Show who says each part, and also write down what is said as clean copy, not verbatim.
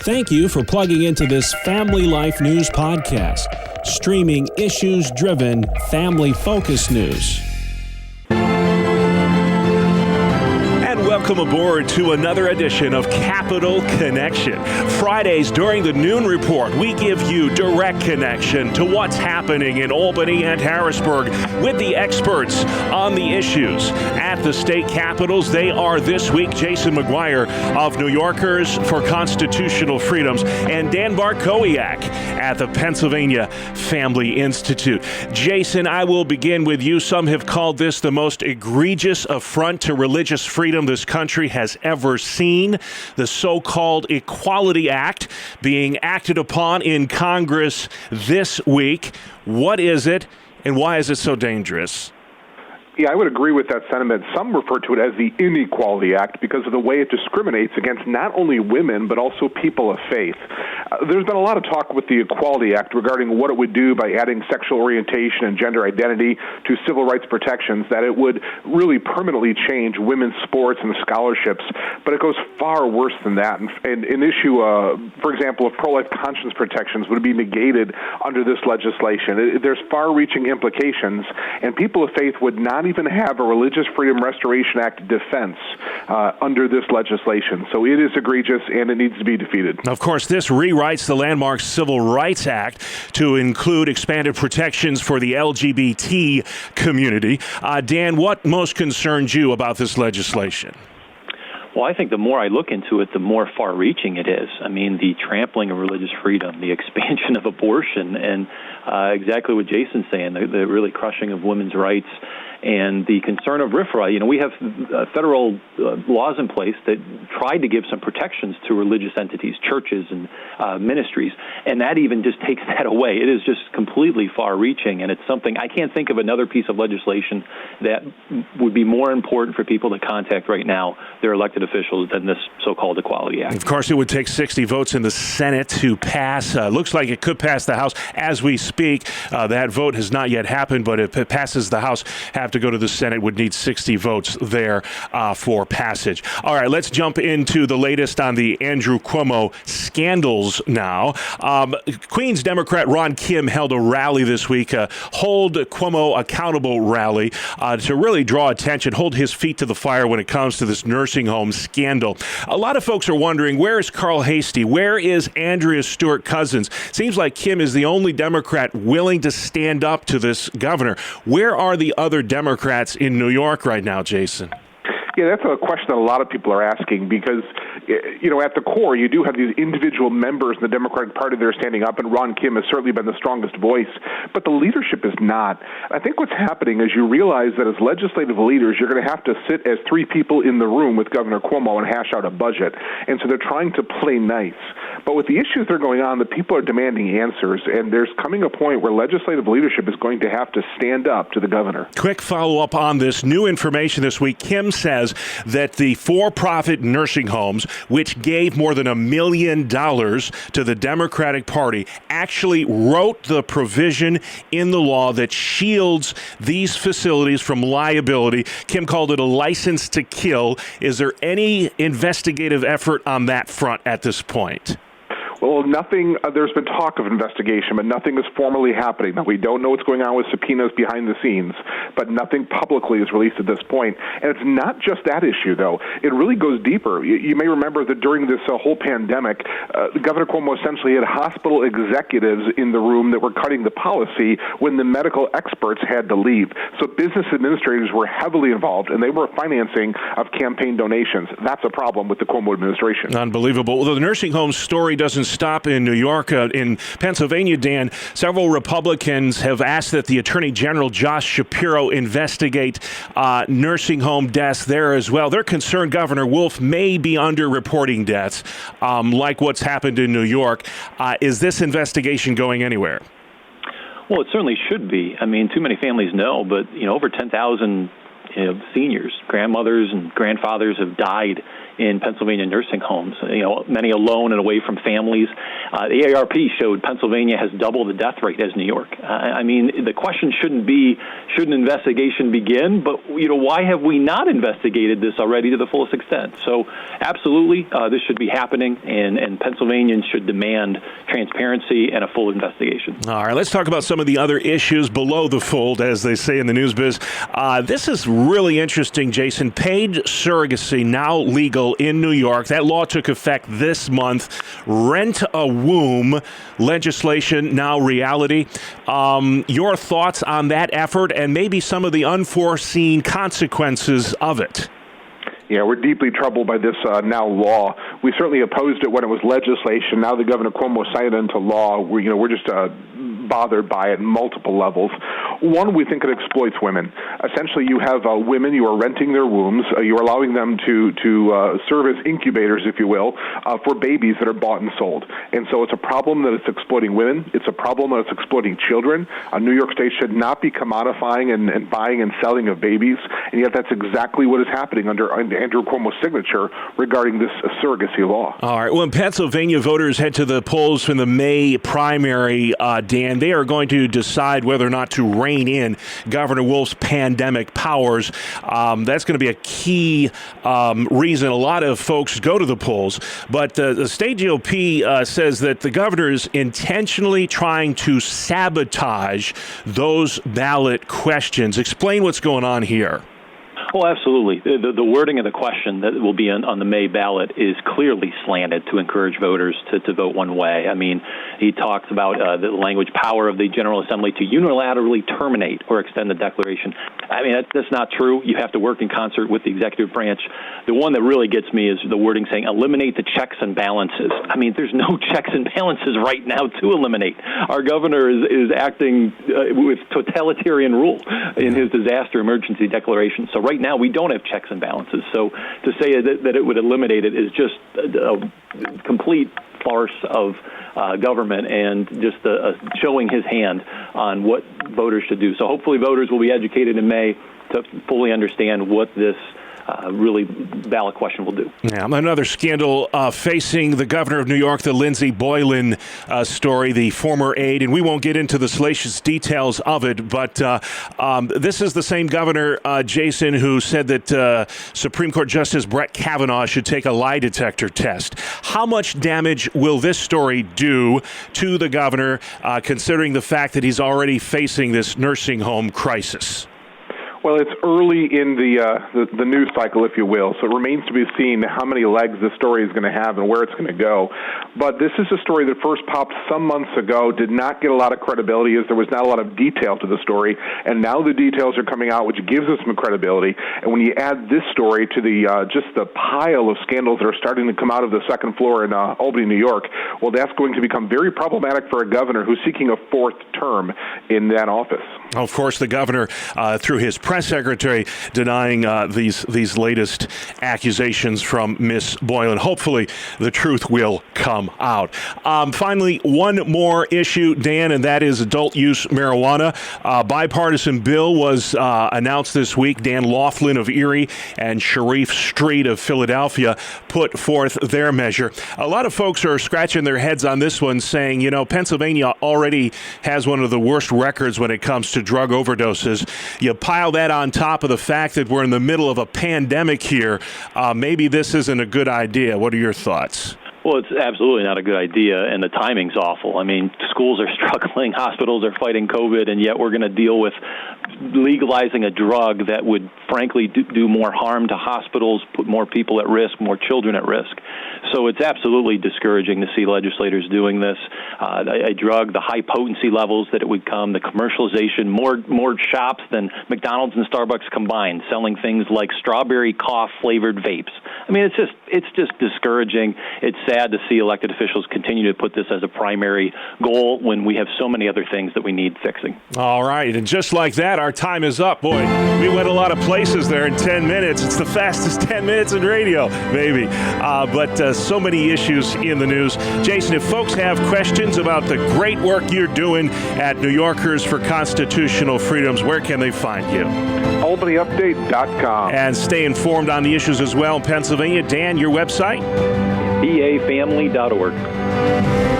Speaker 1: Thank you for plugging into this Family Life News podcast, streaming issues-driven, family-focused news.
Speaker 2: Welcome aboard to another edition of Capital Connection. Fridays during the Noon Report, we give you direct connection to what's happening in Albany and Harrisburg with the experts on the issues at the state capitals. They are this week Jason McGuire of New Yorkers for Constitutional Freedoms and Dan Bartkowiak at the Pennsylvania Family Institute. Jason, I will begin with you. Some have called this the most egregious affront to religious freedom this country has ever seen. The so-called Equality Act being acted upon in Congress this week. What is it, and why is it so dangerous?
Speaker 3: Yeah, I would agree with that sentiment. Some refer to it as the Inequality Act because of the way it discriminates against not only women, but also people of faith. There's been a lot of talk with the Equality Act regarding what it would do by adding sexual orientation and gender identity to civil rights protections, that it would really permanently change women's sports and scholarships. But it goes far worse than that. And an issue, for example, of pro-life conscience protections would be negated under this legislation. There's far-reaching implications, and people of faith would not even have a Religious Freedom Restoration Act defense under this legislation. So it is egregious, and it needs to be defeated.
Speaker 2: Of course, this rewrites the landmark Civil Rights Act to include expanded protections for the LGBT community. Dan, what most concerns you about this legislation?
Speaker 4: Well, I think the more I look into it, the more far-reaching it is. I mean, the trampling of religious freedom, the expansion of abortion, and exactly what Jason's saying, the really crushing of women's rights, and the concern of RFRA. You know, we have federal laws in place that tried to give some protections to religious entities, churches, and ministries, and that even just takes that away. It is just completely far-reaching, and it's something, I can't think of another piece of legislation that would be more important for people to contact right now, their elected officials, than this so-called Equality Act.
Speaker 2: Of course, it would take 60 votes in the Senate to pass. Looks like it could pass the House as we speak. That vote has not yet happened, but if it passes the House, have to go to the Senate, would need 60 votes there for passage. All right, let's jump into the latest on the Andrew Cuomo scandals now. Queens Democrat Ron Kim held a rally this week, a Hold Cuomo Accountable rally, to really draw attention, hold his feet to the fire when it comes to this nursing home scandal. A lot of folks are wondering, where is Carl Hastie? Where is Andrea Stewart Cousins? Seems like Kim is the only Democrat willing to stand up to this governor. Where are the other Democrats in New York right now, Jason?
Speaker 3: Yeah, that's a question that a lot of people are asking because, you know, at the core, you do have these individual members in the Democratic Party that are standing up, and Ron Kim has certainly been the strongest voice, but the leadership is not. I think what's happening is you realize that as legislative leaders, you're going to have to sit as three people in the room with Governor Cuomo and hash out a budget, and so they're trying to play nice. But with the issues that are going on, the people are demanding answers, and there's coming a point where legislative leadership is going to have to stand up to the governor.
Speaker 2: Quick follow-up on this. New information this week. Kim says that the for-profit nursing homes, which gave more than $1 million to the Democratic Party, actually wrote the provision in the law that shields these facilities from liability. Kim called it a license to kill. Is there any investigative effort on that front at this point?
Speaker 3: Well, nothing, there's been talk of investigation, but nothing is formally happening. Now, we don't know what's going on with subpoenas behind the scenes, but nothing publicly is released at this point. And it's not just that issue, though. It really goes deeper. You may remember that during this whole pandemic, Governor Cuomo essentially had hospital executives in the room that were cutting the policy when the medical experts had to leave. So business administrators were heavily involved, and they were financing of campaign donations. That's a problem with the Cuomo administration.
Speaker 2: Unbelievable. Well, the nursing home story doesn't stop in New York. In Pennsylvania, Dan, several Republicans have asked that the Attorney General Josh Shapiro investigate nursing home deaths there as well. They're concerned Governor Wolf may be underreporting deaths, like what's happened in New York. Is this investigation going anywhere?
Speaker 4: Well, it certainly should be. I mean, too many families know, but over 10,000 seniors, grandmothers and grandfathers have died in Pennsylvania nursing homes, many alone and away from families. The ARP showed Pennsylvania has double the death rate as New York. I mean, the question shouldn't be, should an investigation begin? But, why have we not investigated this already to the fullest extent? So, absolutely, this should be happening, and Pennsylvanians should demand transparency and a full investigation.
Speaker 2: All right, let's talk about some of the other issues below the fold, as they say in the news biz. This is really interesting, Jason. Paid surrogacy now legal in New York. That law took effect this month. Rent a womb legislation now reality. Your thoughts on that effort and maybe some of the unforeseen consequences of it?
Speaker 3: Yeah, we're deeply troubled by this now law. We certainly opposed it when it was legislation. Now the Governor Cuomo signed it into law. We're just bothered by it in multiple levels. One, we think it exploits women. Essentially, you have women, you are renting their wombs, you're allowing them to serve as incubators, if you will, for babies that are bought and sold. And so it's a problem that it's exploiting women. It's a problem that it's exploiting children. New York State should not be commodifying and buying and selling of babies, and yet that's exactly what is happening under Andrew Cuomo's signature regarding this surrogacy law.
Speaker 2: All right. When Pennsylvania voters head to the polls from the May primary, Dan, they are going to decide whether or not to rein in Governor Wolf's pandemic powers. That's going to be a key reason a lot of folks go to the polls. But the state GOP says that the governor is intentionally trying to sabotage those ballot questions. Explain what's going on here.
Speaker 4: Oh, absolutely. The wording of the question that will be on the May ballot is clearly slanted to encourage voters to vote one way. I mean, he talks about the language power of the General Assembly to unilaterally terminate or extend the declaration. I mean, that's not true. You have to work in concert with the executive branch. The one that really gets me is the wording saying eliminate the checks and balances. I mean, there's no checks and balances right now to eliminate. Our governor is acting with totalitarian rule in his disaster emergency declaration. So right now, we don't have checks and balances. So to say that it would eliminate it is just a complete farce of government and just showing his hand on what voters should do. So hopefully voters will be educated in May to fully understand what this really ballot question will do.
Speaker 2: Yeah, another scandal facing the governor of New York, the Lindsey Boylan story, the former aide, and we won't get into the salacious details of it, but this is the same governor, Jason, who said that Supreme Court Justice Brett Kavanaugh should take a lie detector test. How much damage will this story do to the governor, considering the fact that he's already facing this nursing home crisis?
Speaker 3: Well, it's early in the news cycle, if you will, so it remains to be seen how many legs this story is going to have and where it's going to go. But this is a story that first popped some months ago, did not get a lot of credibility as there was not a lot of detail to the story, and now the details are coming out, which gives us some credibility. And when you add this story to the just the pile of scandals that are starting to come out of the second floor in Albany, New York, well, that's going to become very problematic for a governor who's seeking a fourth term in that office.
Speaker 2: Of course, the governor, through his press secretary, denying these latest accusations from Miss Boylan. Hopefully, the truth will come out. Finally, one more issue, Dan, and that is adult use marijuana. A bipartisan bill was announced this week. Dan Laughlin of Erie and Sharif Street of Philadelphia put forth their measure. A lot of folks are scratching their heads on this one, saying, Pennsylvania already has one of the worst records when it comes to drug overdoses. You pile that on top of the fact that we're in the middle of a pandemic here. Maybe this isn't a good idea. What are your thoughts?
Speaker 4: Well, it's absolutely not a good idea, and the timing's awful. I mean, schools are struggling, hospitals are fighting COVID, and yet we're going to deal with legalizing a drug that would, frankly, do more harm to hospitals, put more people at risk, more children at risk. So it's absolutely discouraging to see legislators doing this. A drug, the high potency levels that it would come, the commercialization, more shops than McDonald's and Starbucks combined, selling things like strawberry cough flavored vapes. I mean, it's just discouraging. It's sad to see elected officials continue to put this as a primary goal when we have so many other things that we need fixing.
Speaker 2: All right, and just like that, our time is up. Boy, we went a lot of places there in 10 minutes. It's the fastest 10 minutes in radio, maybe. But so many issues in the news. Jason, if folks have questions about the great work you're doing at New Yorkers for Constitutional Freedoms, where can they find you?
Speaker 3: AlbanyUpdate.com.
Speaker 2: And stay informed on the issues as well in Pennsylvania. Dan, your website?
Speaker 4: PAFamily.org.